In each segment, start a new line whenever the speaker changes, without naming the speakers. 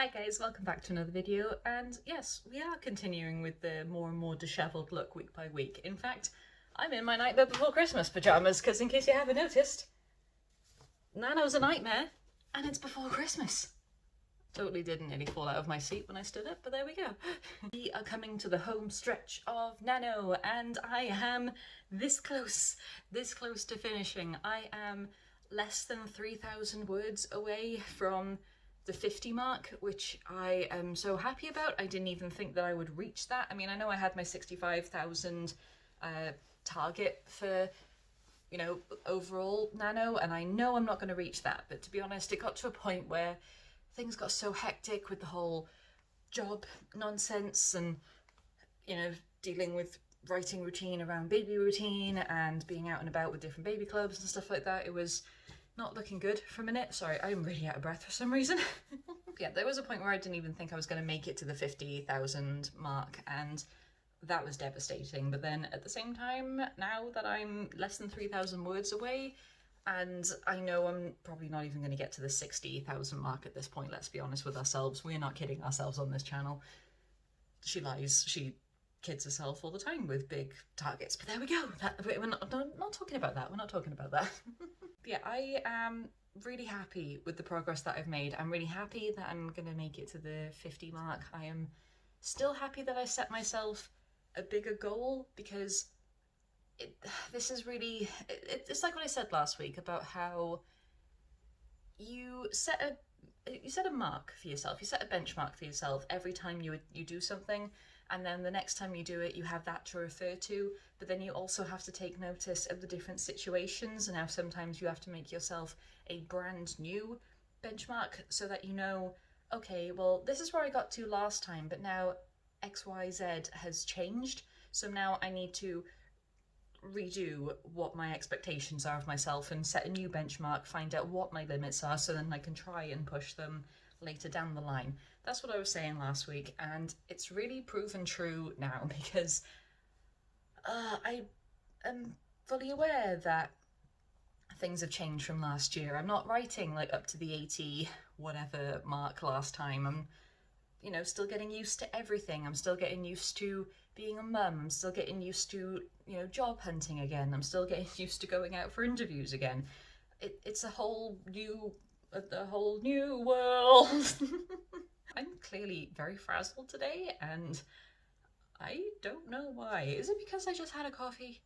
Hi guys, welcome back to another video, and yes, we are continuing with the more and more dishevelled look week by week. In fact, I'm in my Nightmare Before Christmas pyjamas, because in case you haven't noticed, Nano's a nightmare, and it's before Christmas. Totally did nearly fall out of my seat when I stood up, but there we go. We are coming to the home stretch of Nano, and I am this close to finishing. I am less than 3,000 words away from the 50 mark, which I am so happy about. I didn't even think that I would reach that. I mean, I know I had my 65,000 target for, you know, overall Nano, and I know I'm not going to reach that, but to be honest, it got to a point where things got so hectic with the whole job nonsense and, you know, dealing with writing routine around baby routine and being out and about with different baby clubs and stuff like that. It was not looking good for a minute. Sorry, I'm really out of breath for some reason. Yeah, there was a point where I didn't even think I was going to make it to the 50,000 mark, and that was devastating. But then at the same time, now that I'm less than 3,000 words away, and I know I'm probably not even going to get to the 60,000 mark at this point, let's be honest with ourselves. We're not kidding ourselves on this channel. She lies. She kids herself all the time with big targets. But there we go. We're not talking about that. We're not talking about that. Yeah, I am really happy with the progress that I've made. I'm really happy that I'm going to make it to the 50 mark. I am still happy that I set myself a bigger goal, because this is really, it's like what I said last week about how you set a mark for yourself, you set a benchmark for yourself every time you do something, and then the next time you do it you have that to refer to, but then you also have to take notice of the different situations and how sometimes you have to make yourself a brand new benchmark so that you know, okay, well, this is where I got to last time, but now XYZ has changed, so now I need to redo what my expectations are of myself and set a new benchmark, find out what my limits are, so then I can try and push them later down the line. That's what I was saying last week, and it's really proven true now, because I am fully aware that things have changed from last year. I'm not writing like up to the 80 whatever mark last time. I'm, you know, still getting used to everything. I'm still getting used to being a mum. I'm still getting used to, you know, job hunting again. I'm still getting used to going out for interviews again. It's a whole new world. I'm clearly very frazzled today, and I don't know why. Is it because I just had a coffee?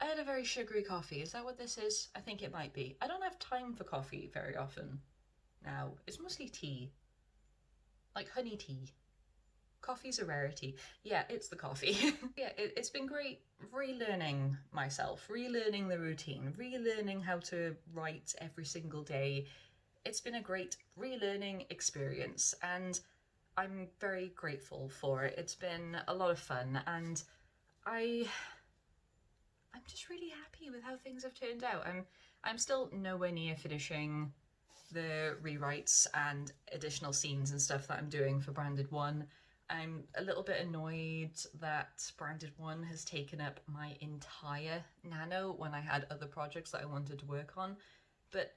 I had a very sugary coffee. Is that what this is? I think it might be. I don't have time for coffee very often now. It's mostly tea. Like honey tea. Coffee's a rarity. Yeah, it's the coffee. Yeah, it's been great relearning myself, relearning the routine, relearning how to write every single day. It's been a great relearning experience, and I'm very grateful for it. It's been a lot of fun, and I'm just really happy with how things have turned out. I'm still nowhere near finishing the rewrites and additional scenes and stuff that I'm doing for Branded 1. I'm a little bit annoyed that Branded 1 has taken up my entire Nano when I had other projects that I wanted to work on, but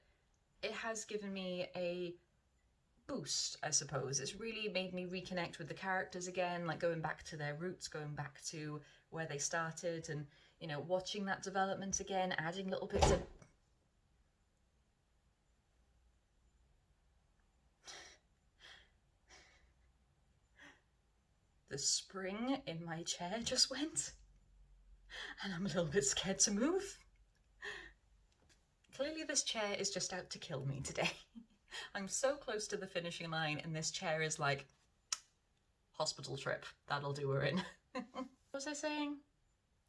it has given me a boost, I suppose. It's really made me reconnect with the characters again, like going back to their roots, going back to where they started, and, you know, watching that development again, adding little bits of... The spring in my chair just went, and I'm a little bit scared to move. Clearly this chair is just out to kill me today. I'm so close to the finishing line, and this chair is like, hospital trip, that'll do her in. What was I saying?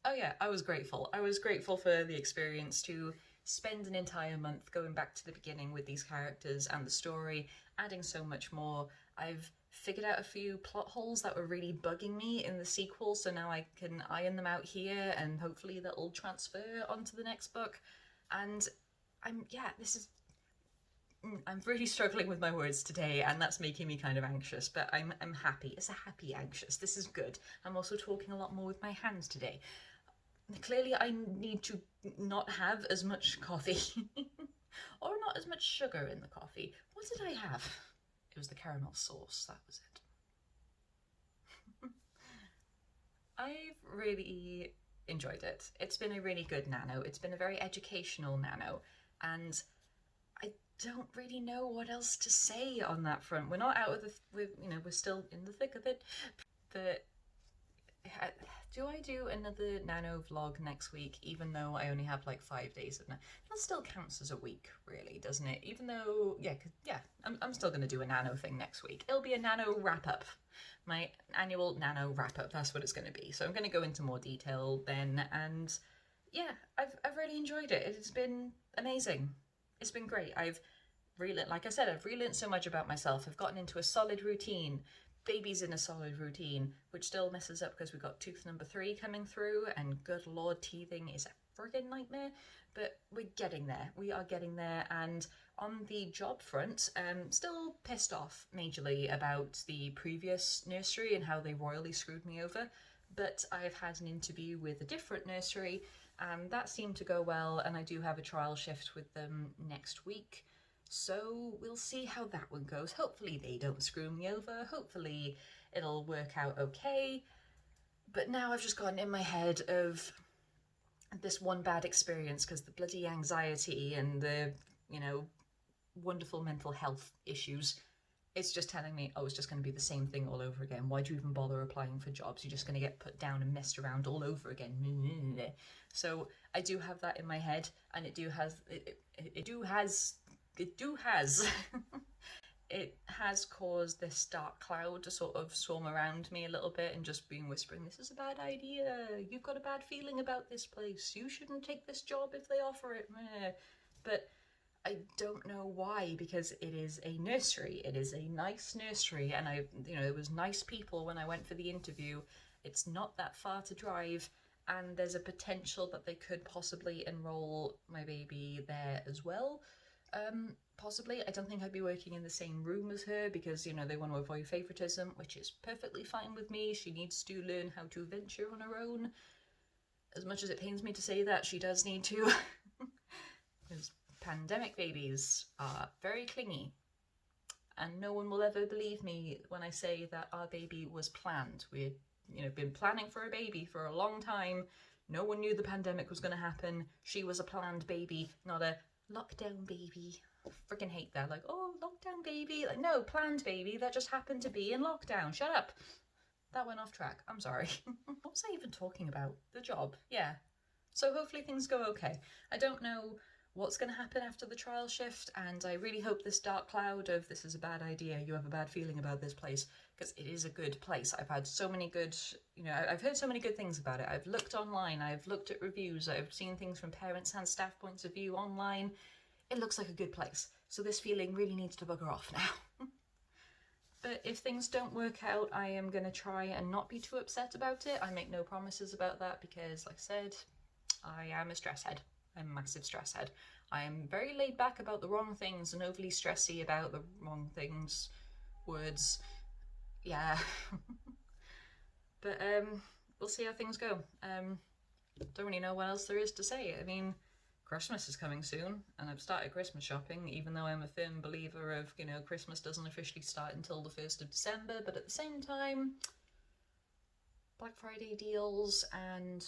Oh yeah, I was grateful. I was grateful for the experience to spend an entire month going back to the beginning with these characters and the story, adding so much more. I've figured out a few plot holes that were really bugging me in the sequel, so now I can iron them out here, and hopefully that'll transfer onto the next book. And I'm really struggling with my words today, and that's making me kind of anxious, but I'm happy. It's a happy anxious. This is good. I'm also talking a lot more with my hands today. Clearly I need to not have as much coffee or not as much sugar in the coffee. What did I have? It was the caramel sauce, that was it. I've really enjoyed it. It's been a really good nano. It's been a very educational nano, and I don't really know what else to say on that front. We're not out of we're still in the thick of it, but do I do another nano vlog next week, even though I only have like 5 days of nano? That still counts as a week, really, doesn't it? Even though, I'm still going to do a nano thing next week. It'll be a nano wrap-up. My annual nano wrap-up, that's what it's going to be. So I'm going to go into more detail then, and yeah, I've really enjoyed it. It's been amazing. It's been great. I've relearned so much about myself. I've gotten into a solid routine. Baby's in a solid routine, which still messes up because we've got tooth number 3 coming through, and good lord, teething is a friggin' nightmare, but we're getting there. We are getting there, and on the job front, still pissed off majorly about the previous nursery and how they royally screwed me over, but I've had an interview with a different nursery, and that seemed to go well, and I do have a trial shift with them next week. So we'll see how that one goes. Hopefully they don't screw me over. Hopefully it'll work out okay. But now I've just gotten in my head of this one bad experience because the bloody anxiety and the, wonderful mental health issues. It's just telling me, oh, it's just going to be the same thing all over again. Why do you even bother applying for jobs? You're just going to get put down and messed around all over again. So I do have that in my head, and it has caused this dark cloud to sort of swarm around me a little bit and just been whispering, this is a bad idea, you've got a bad feeling about this place, you shouldn't take this job if they offer it. But I don't know why, because it is a nursery. It is a nice nursery, and there was nice people when I went for the interview. It's not that far to drive, and there's a potential that they could possibly enroll my baby there as well. Possibly. I don't think I'd be working in the same room as her because, they want to avoid favoritism, which is perfectly fine with me. She needs to learn how to venture on her own. As much as it pains me to say that, she does need to. Because pandemic babies are very clingy. And no one will ever believe me when I say that our baby was planned. We'd, been planning for a baby for a long time. No one knew the pandemic was going to happen. She was a planned baby, not a lockdown baby. I freaking hate that. Like, oh, lockdown baby. Like, no, planned baby that just happened to be in lockdown. Shut up. That went off track. I'm sorry. What was I even talking about? The job. Yeah. So hopefully things go okay. I don't know what's going to happen after the trial shift, and I really hope this dark cloud of this is a bad idea, you have a bad feeling about this place, because it is a good place. I've had so many good, I've heard so many good things about it. I've looked online, I've looked at reviews, I've seen things from parents and staff points of view online. It looks like a good place. So this feeling really needs to bugger off now. But if things don't work out, I am going to try and not be too upset about it. I make no promises about that because, like I said, I am a stress head. I'm a massive stress head. I am very laid back about the wrong things and overly stressy about the wrong things. Words. Yeah. But we'll see how things go. Don't really know what else there is to say. I mean, Christmas is coming soon, and I've started Christmas shopping, even though I'm a firm believer of, Christmas doesn't officially start until the 1st of December, but at the same time, Black Friday deals and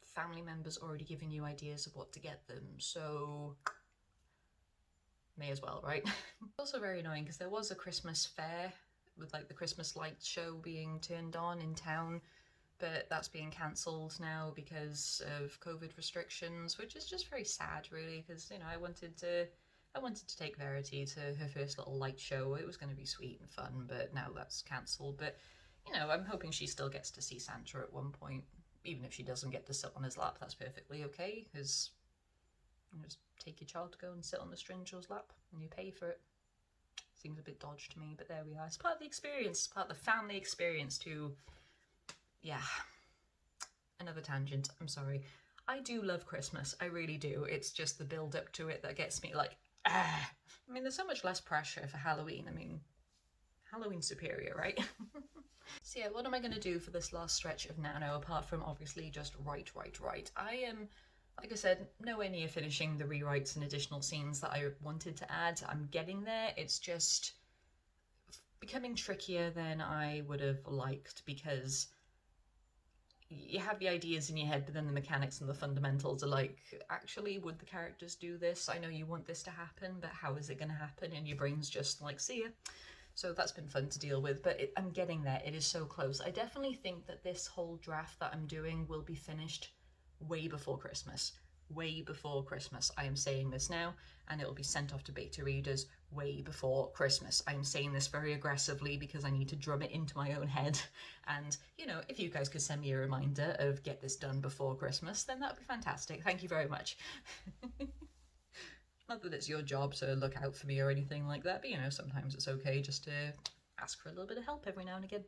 family members already giving you ideas of what to get them, so may as well, right? It's also very annoying because there was a Christmas fair with like the Christmas light show being turned on in town, but that's being cancelled now because of COVID restrictions, which is just very sad really, because I wanted to take Verity to her first little light show. It was going to be sweet and fun, but now that's cancelled. But I'm hoping she still gets to see Santa at one point. Even if she doesn't get to sit on his lap, that's perfectly okay, because just take your child to go and sit on the stranger's lap and you pay for it. Seems a bit dodgy to me, but there we are. It's part of the experience, it's part of the family experience too. Yeah. Another tangent, I'm sorry. I do love Christmas, I really do. It's just the build up to it that gets me like, ah. I mean, there's so much less pressure for Halloween. I mean, Halloween's superior, right? So yeah, what am I going to do for this last stretch of Nano, apart from obviously just write. I am, like I said, nowhere near finishing the rewrites and additional scenes that I wanted to add. I'm getting there. It's just, becoming trickier than I would have liked, because you have the ideas in your head, but then the mechanics and the fundamentals are like, actually, would the characters do this? I know you want this to happen, but how is it going to happen? And your brain's just like, see ya. So that's been fun to deal with, but I'm getting there. It is so close. I definitely think that this whole draft that I'm doing will be finished way before Christmas. Way before Christmas. I am saying this now, and it will be sent off to beta readers way before Christmas. I'm saying this very aggressively because I need to drum it into my own head. And, you know, if you guys could send me a reminder of get this done before Christmas, then that would be fantastic. Thank you very much. Not that it's your job to look out for me or anything like that, but, you know, sometimes it's okay just to ask for a little bit of help every now and again.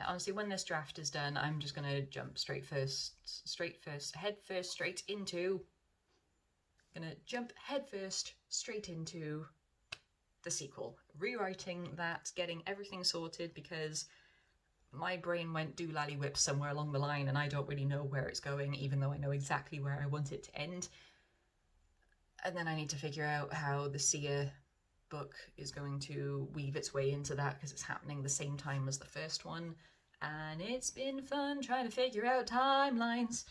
Honestly, when this draft is done, I'm just going to jump straight first, head first, straight into the sequel. Rewriting that, getting everything sorted, because my brain went doolally-whip somewhere along the line and I don't really know where it's going, even though I know exactly where I want it to end. And then I need to figure out how the Seer book is going to weave its way into that, because it's happening the same time as the first one. And it's been fun trying to figure out timelines.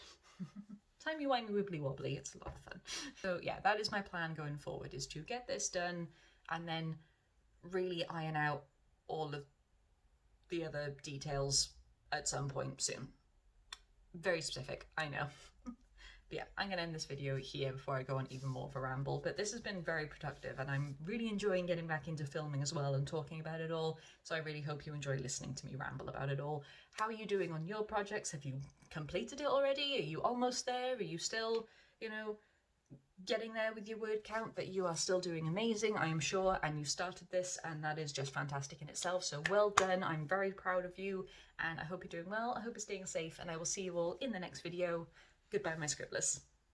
Timey-wimey wibbly-wobbly, it's a lot of fun. So yeah, that is my plan going forward, is to get this done and then really iron out all of the other details at some point soon. Very specific, I know. But yeah, I'm going to end this video here before I go on even more of a ramble, but this has been very productive and I'm really enjoying getting back into filming as well and talking about it all, so I really hope you enjoy listening to me ramble about it all. How are you doing on your projects? Have you completed it already? Are you almost there? Are you still, you know, getting there with your word count? But you are still doing amazing, I am sure, and you started this, and that is just fantastic in itself, so well done. I'm very proud of you, and I hope you're doing well. I hope you're staying safe, and I will see you all in the next video. Goodbye, my scribblers.